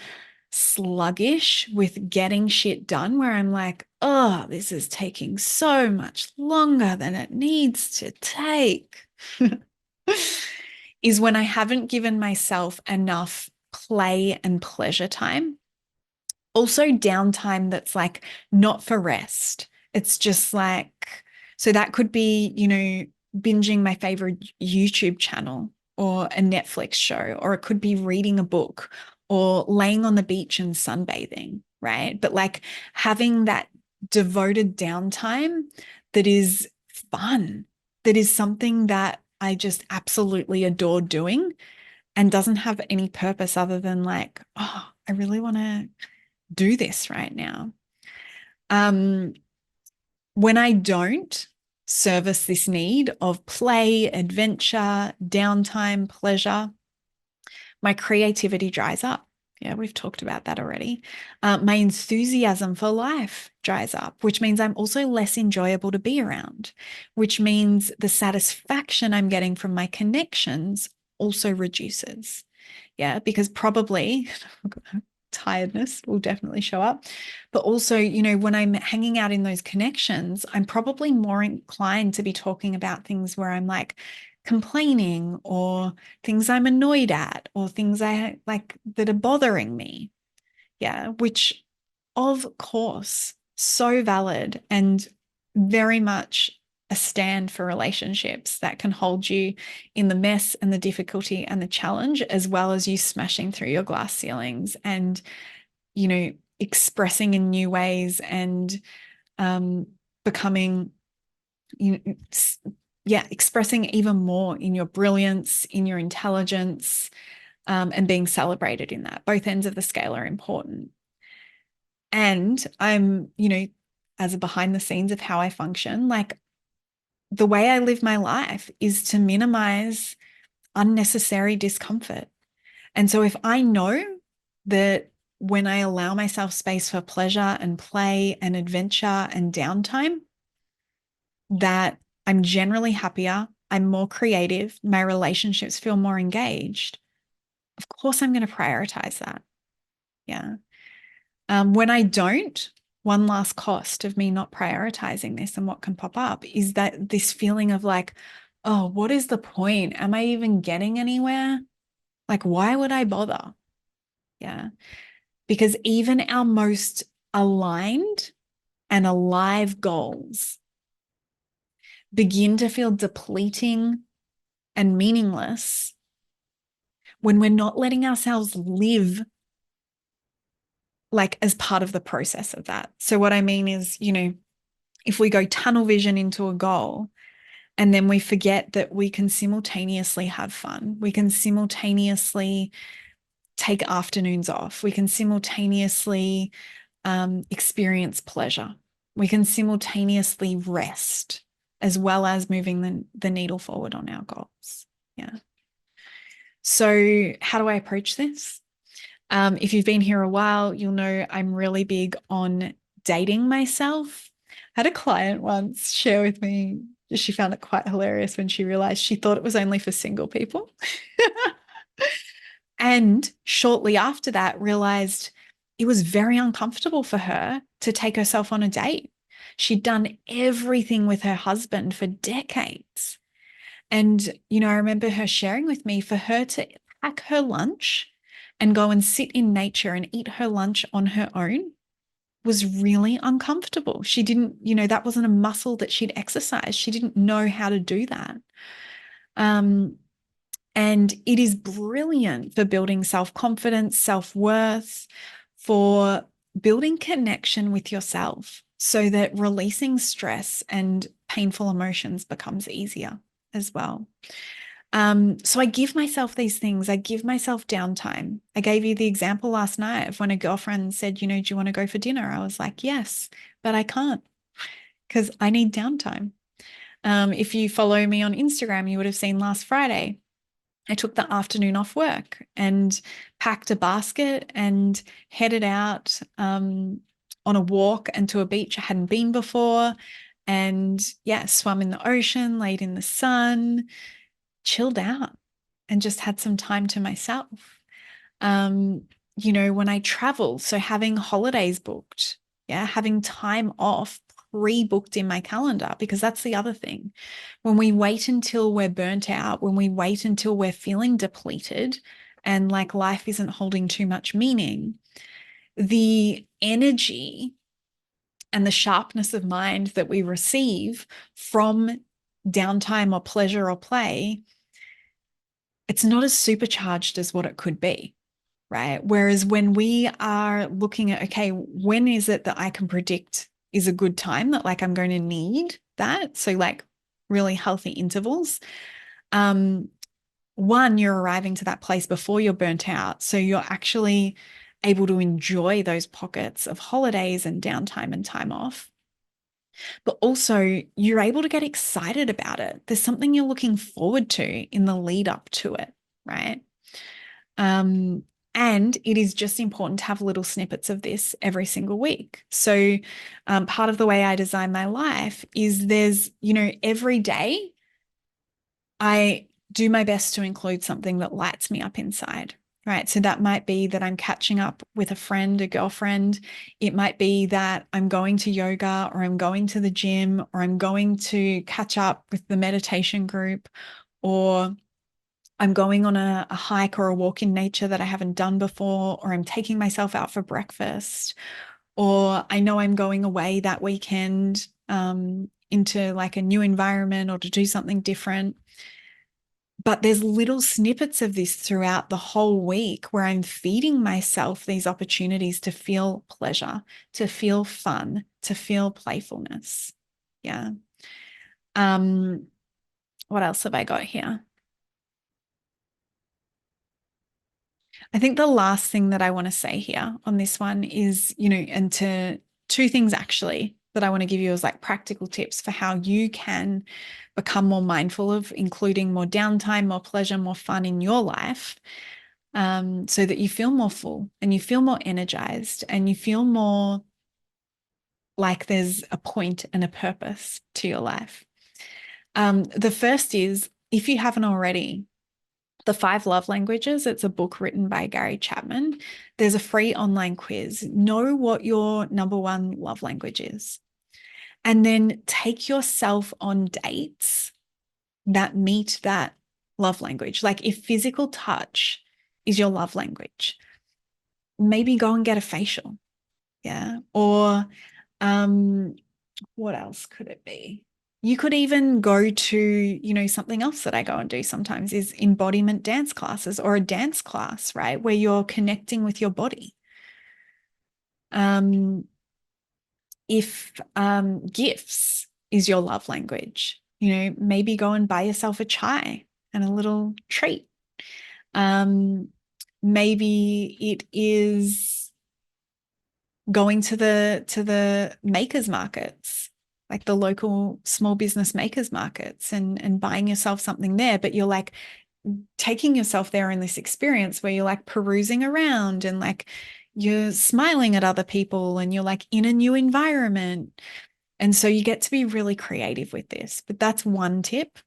sluggish with getting shit done, where I'm like, oh, this is taking so much longer than it needs to take, is when I haven't given myself enough play and pleasure time. Also downtime that's like not for rest. It's just like, so that could be, binging my favorite YouTube channel or a Netflix show, or it could be reading a book or laying on the beach and sunbathing, right? But like having that devoted downtime that is fun, that is something that I just absolutely adore doing and doesn't have any purpose other than like, oh, I really want to do this right now. When I don't service this need of play, adventure, downtime, pleasure, my creativity dries up. Yeah, we've talked about that already. My enthusiasm for life dries up, which means I'm also less enjoyable to be around, which means the satisfaction I'm getting from my connections also reduces. Yeah, because probably tiredness will definitely show up. But also, when I'm hanging out in those connections, I'm probably more inclined to be talking about things where I'm like complaining, or things I'm annoyed at, or things I like that are bothering me. Yeah, which of course, so valid and very much a stand for relationships that can hold you in the mess and the difficulty and the challenge, as well as you smashing through your glass ceilings and, expressing in new ways and becoming, expressing even more in your brilliance, in your intelligence, and being celebrated in that. Both ends of the scale are important. And I'm, as a behind the scenes of how I function, like the way I live my life is to minimize unnecessary discomfort. And so if I know that when I allow myself space for pleasure and play and adventure and downtime, that I'm generally happier, I'm more creative, my relationships feel more engaged, of course I'm going to prioritize that. Yeah. When I don't, one last cost of me not prioritizing this and what can pop up is that this feeling of like, oh, what is the point? Am I even getting anywhere? Like, why would I bother? Yeah. Because even our most aligned and alive goals begin to feel depleting and meaningless when we're not letting ourselves live like as part of the process of that. So what I mean is, if we go tunnel vision into a goal and then we forget that we can simultaneously have fun, we can simultaneously take afternoons off, we can simultaneously experience pleasure, We can simultaneously rest as well as moving the needle forward on our goals. Yeah. So how do I approach this? If you've been here a while, you'll know I'm really big on dating myself. I had a client once share with me, she found it quite hilarious when she realized she thought it was only for single people. And shortly after that, realized it was very uncomfortable for her to take herself on a date. She'd done everything with her husband for decades. And, I remember her sharing with me for her to pack her lunch and go and sit in nature and eat her lunch on her own was really uncomfortable. She didn't, that wasn't a muscle that she'd exercised. She didn't know how to do that. And it is brilliant for building self-confidence, self-worth, for building connection with yourself so that releasing stress and painful emotions becomes easier as well. So I give myself these things. I give myself downtime. I gave you the example last night of when a girlfriend said, do you want to go for dinner? I was like, yes, but I can't because I need downtime. If you follow me on Instagram, you would have seen last Friday, I took the afternoon off work and packed a basket and headed out on a walk and to a beach I hadn't been before. And swam in the ocean, laid in the sun, chilled out and just had some time to myself. When I travel, so having holidays booked, having time off pre-booked in my calendar, because that's the other thing. When we wait until we're burnt out, when we wait until we're feeling depleted and like life isn't holding too much meaning, the energy and the sharpness of mind that we receive from downtime or pleasure or play, it's not as supercharged as what it could be. Right. Whereas when we are looking at, okay, when is it that I can predict is a good time that like I'm going to need that? So like really healthy intervals. One, you're arriving to that place before you're burnt out. So you're actually able to enjoy those pockets of holidays and downtime and time off. But also you're able to get excited about it. There's something you're looking forward to in the lead up to it. Right. And it is just important to have little snippets of this every single week. So part of the way I design my life is there's, every day I do my best to include something that lights me up inside, right? So that might be that I'm catching up with a friend, a girlfriend. It might be that I'm going to yoga or I'm going to the gym or I'm going to catch up with the meditation group, or I'm going on a hike or a walk in nature that I haven't done before, or I'm taking myself out for breakfast, or I know I'm going away that weekend into like a new environment or to do something different. But there's little snippets of this throughout the whole week where I'm feeding myself these opportunities to feel pleasure, to feel fun, to feel playfulness. Yeah. What else have I got here? I think the last thing that I want to say here on this one is, and two things actually that I want to give you as like practical tips for how you can become more mindful of including more downtime, more pleasure, more fun in your life, so that you feel more full and you feel more energized and you feel more like there's a point and a purpose to your life. The first is, if you haven't already, The 5 Love Languages. It's a book written by Gary Chapman. There's a free online quiz. Know what your number one love language is. And then take yourself on dates that meet that love language. Like if physical touch is your love language, maybe go and get a facial. Yeah. Or what else could it be? You could even go to, something else that I go and do sometimes is embodiment dance classes or a dance class, right? Where you're connecting with your body. If gifts is your love language, maybe go and buy yourself a chai and a little treat. Maybe it is going to the makers markets, like the local small business makers markets, and buying yourself something there. But you're like taking yourself there in this experience where you're like perusing around and like you're smiling at other people and you're like in a new environment. And so you get to be really creative with this. But that's one tip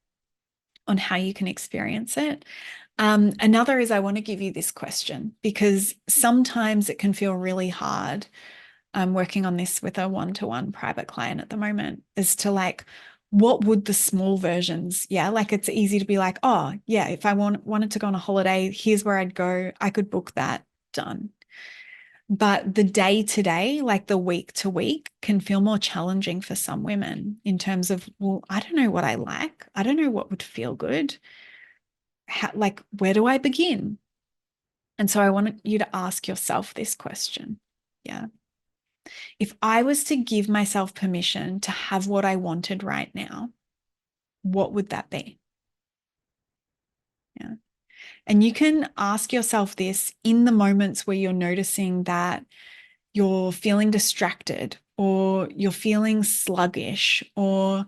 on how you can experience it. Another is I want to give you this question because sometimes it can feel really hard. I'm working on this with a one-to-one private client at the moment, is to like, what would the small versions? Yeah, like it's easy to be like, oh, yeah, if I wanted to go on a holiday, here's where I'd go. I could book that, done. But the day to day, like the week to week, can feel more challenging for some women in terms of, well, I don't know what I like. I don't know what would feel good. Like, where do I begin? And so I want you to ask yourself this question. Yeah. If I was to give myself permission to have what I wanted right now, what would that be? Yeah. And you can ask yourself this in the moments where you're noticing that you're feeling distracted or you're feeling sluggish or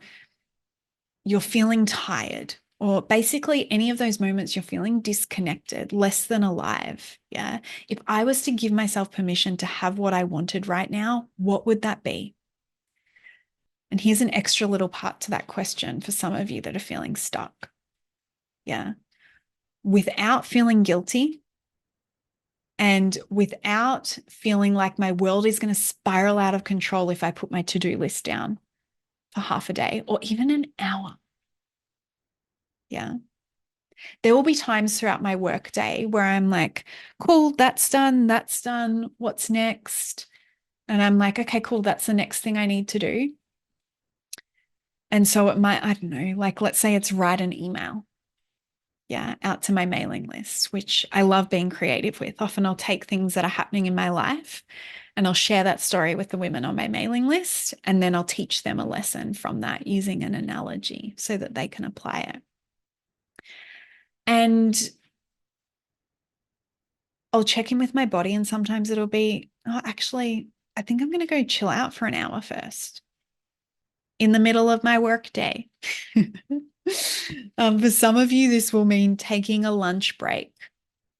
you're feeling tired, or basically any of those moments you're feeling disconnected, less than alive. Yeah. If I was to give myself permission to have what I wanted right now, what would that be? And here's an extra little part to that question for some of you that are feeling stuck. Yeah. Without feeling guilty and without feeling like my world is going to spiral out of control if I put my to-do list down for half a day or even an hour. Yeah. There will be times throughout my work day where I'm like, cool, that's done. That's done. What's next? And I'm like, okay, cool. That's the next thing I need to do. And so it might, I don't know, like let's say it's write an email, yeah, out to my mailing list, which I love being creative with. Often I'll take things that are happening in my life and I'll share that story with the women on my mailing list. And then I'll teach them a lesson from that using an analogy so that they can apply it. And I'll check in with my body and sometimes it'll be, oh, actually, I think I'm going to go chill out for an hour first in the middle of my work day. For some of you, this will mean taking a lunch break.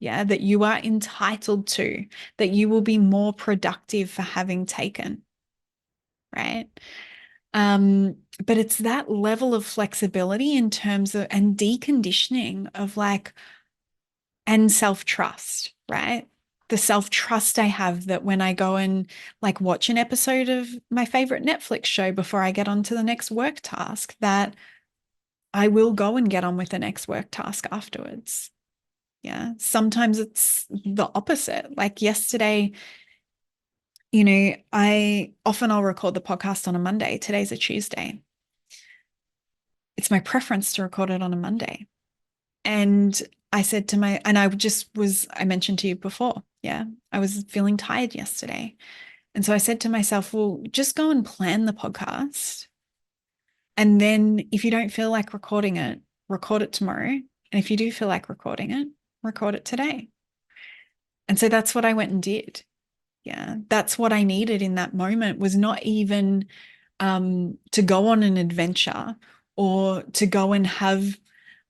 Yeah, that you are entitled to, that you will be more productive for having taken, right? But it's that level of flexibility in terms of, and deconditioning of like, and self-trust, right? The self-trust I have that when I go and like watch an episode of my favorite Netflix show before I get on to the next work task, that I will go and get on with the next work task afterwards. Yeah. Sometimes it's the opposite. Like yesterday, I'll record the podcast on a Monday. Today's a Tuesday. It's my preference to record it on a Monday. And I said to I mentioned to you before, yeah, I was feeling tired yesterday. And so I said to myself, well, just go and plan the podcast. And then if you don't feel like recording it, record it tomorrow. And if you do feel like recording it, record it today. And so that's what I went and did. Yeah, that's what I needed in that moment, was not even to go on an adventure or to go and have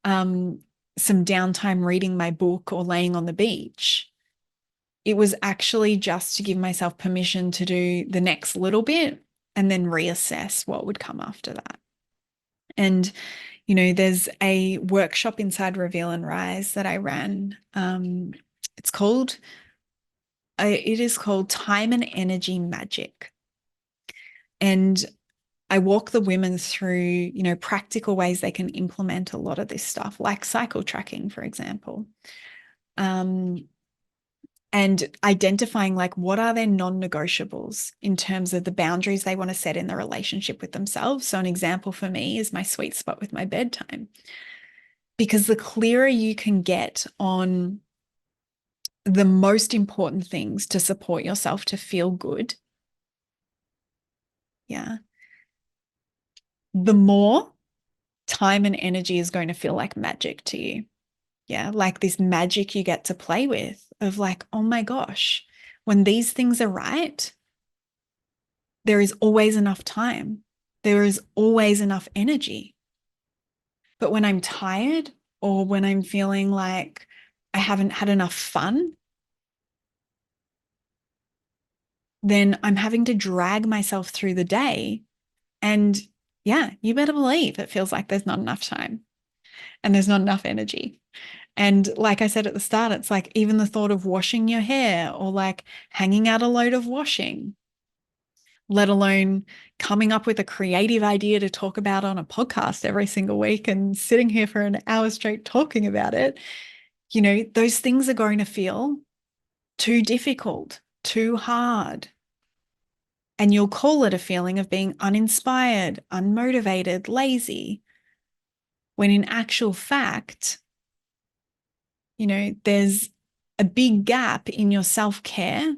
some downtime reading my book or laying on the beach. It was actually just to give myself permission to do the next little bit and then reassess what would come after that. And, there's a workshop inside Reveal and Rise that I ran. It is called Time and Energy Magic. And I walk the women through, practical ways they can implement a lot of this stuff, like cycle tracking, for example. And identifying like what are their non-negotiables in terms of the boundaries they want to set in the relationship with themselves. So an example for me is my sweet spot with my bedtime. Because the clearer you can get on the most important things to support yourself to feel good, yeah, the more time and energy is going to feel like magic to you. Yeah, like this magic you get to play with of like, oh my gosh, when these things are right, there is always enough time. There is always enough energy. But when I'm tired or when I'm feeling like I haven't had enough fun, then I'm having to drag myself through the day. And yeah, you better believe it feels like there's not enough time and there's not enough energy. And like I said at the start, it's like even the thought of washing your hair or like hanging out a load of washing, let alone coming up with a creative idea to talk about on a podcast every single week and sitting here for an hour straight talking about it. You know, those things are going to feel too difficult, too hard. And you'll call it a feeling of being uninspired, unmotivated, lazy, when in actual fact, you know, there's a big gap in your self-care,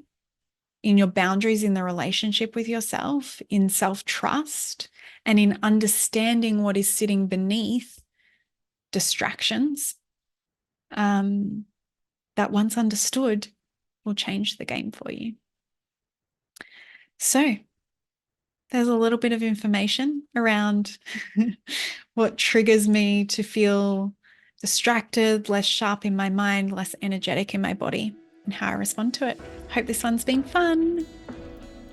in your boundaries in the relationship with yourself, in self-trust, and in understanding what is sitting beneath distractions, that once understood will change the game for you. So there's a little bit of information around what triggers me to feel distracted, less sharp in my mind, less energetic in my body, and how I respond to it. Hope this one's been fun.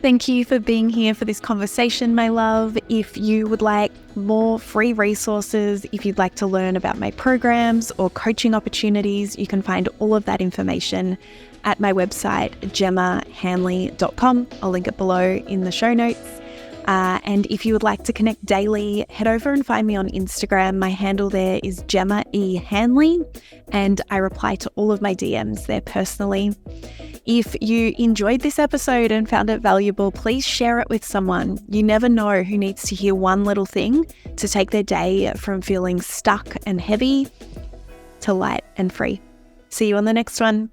Thank you for being here for this conversation, my love. If you would like more free resources, if you'd like to learn about my programs or coaching opportunities, you can find all of that information at my website, gemmahanley.com. I'll link it below in the show notes. And if you would like to connect daily, head over and find me on Instagram. My handle there is Gemma E. Hanley, and I reply to all of my DMs there personally. If you enjoyed this episode and found it valuable, please share it with someone. You never know who needs to hear one little thing to take their day from feeling stuck and heavy to light and free. See you on the next one.